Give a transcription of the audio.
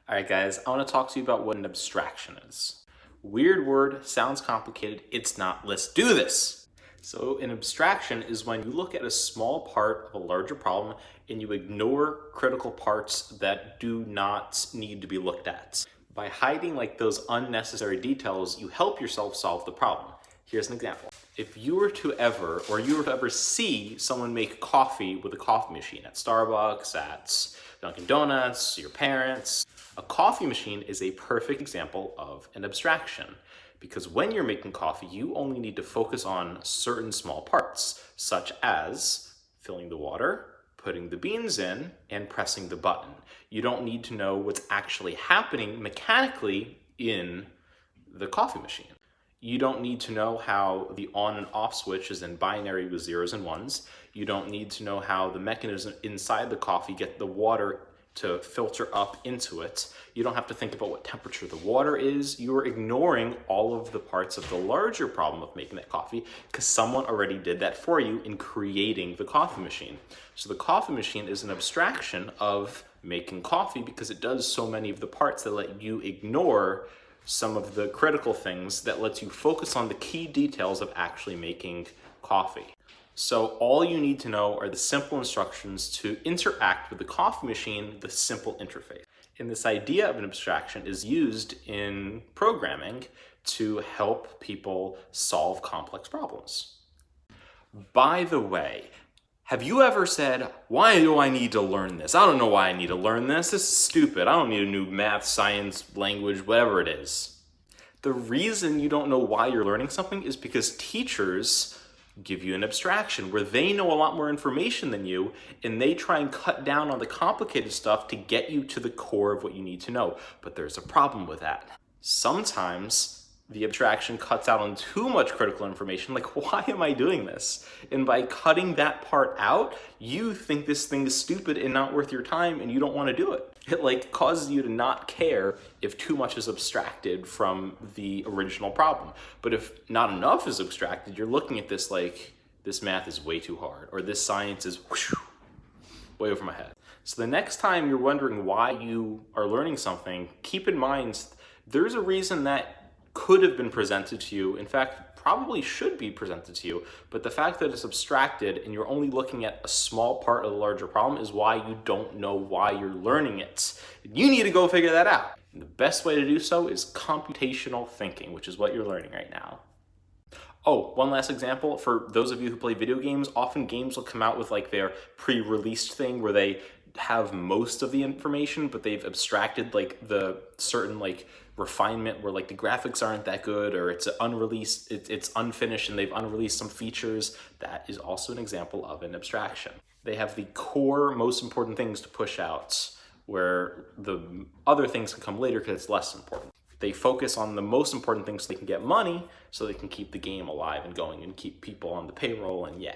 All right, guys, I want to talk to you about what an abstraction is. Weird word, sounds complicated, it's not. Let's do this. So an abstraction is when you look at a small part of a larger problem and you ignore critical parts that do not need to be looked at. By hiding those unnecessary details, you help yourself solve the problem. Here's an example. If you were to ever see someone make coffee with a coffee machine at Starbucks, at Dunkin' Donuts, your parents, a coffee machine is a perfect example of an abstraction. Because when you're making coffee, you only need to focus on certain small parts, such as filling the water, putting the beans in, and pressing the button. You don't need to know what's actually happening mechanically in the coffee machine. You don't need to know how the on and off switch is in binary with zeros and ones. You don't need to know how the mechanism inside the coffee get the water to filter up into it. You don't have to think about what temperature the water is. You're ignoring all of the parts of the larger problem of making that coffee because someone already did that for you in creating the coffee machine. So the coffee machine is an abstraction of making coffee because it does so many of the parts that let you ignore some of the critical things that lets you focus on the key details of actually making coffee. So all you need to know are the simple instructions to interact with the coffee machine, the simple interface. And this idea of an abstraction is used in programming to help people solve complex problems. By the way, have you ever said, why do I need to learn this? I don't know why I need to learn this. This is stupid. I don't need a new math, science, language, whatever it is. The reason you don't know why you're learning something is because teachers give you an abstraction where they know a lot more information than you and they try and cut down on the complicated stuff to get you to the core of what you need to know. But there's a problem with that. Sometimes the abstraction cuts out on too much critical information, like why am I doing this? And by cutting that part out, you think this thing is stupid and not worth your time and you don't want to do it. It causes you to not care if too much is abstracted from the original problem. But if not enough is abstracted, you're looking at this like, this math is way too hard, or this science is way over my head. So the next time you're wondering why you are learning something, keep in mind there's a reason that could have been presented to you, in fact, probably should be presented to you, but the fact that it's abstracted and you're only looking at a small part of the larger problem is why you don't know why you're learning it. You need to go figure that out. And the best way to do so is computational thinking, which is what you're learning right now. Oh, one last example, for those of you who play video games, often games will come out with their pre-released thing where they have most of the information, but they've abstracted the certain refinement where the graphics aren't that good, or it's unreleased, it's unfinished and they've unreleased some features. That is also an example of an abstraction. They have the core most important things to push out where the other things can come later because it's less important. They focus on the most important things so they can get money so they can keep the game alive and going and keep people on the payroll, and yeah.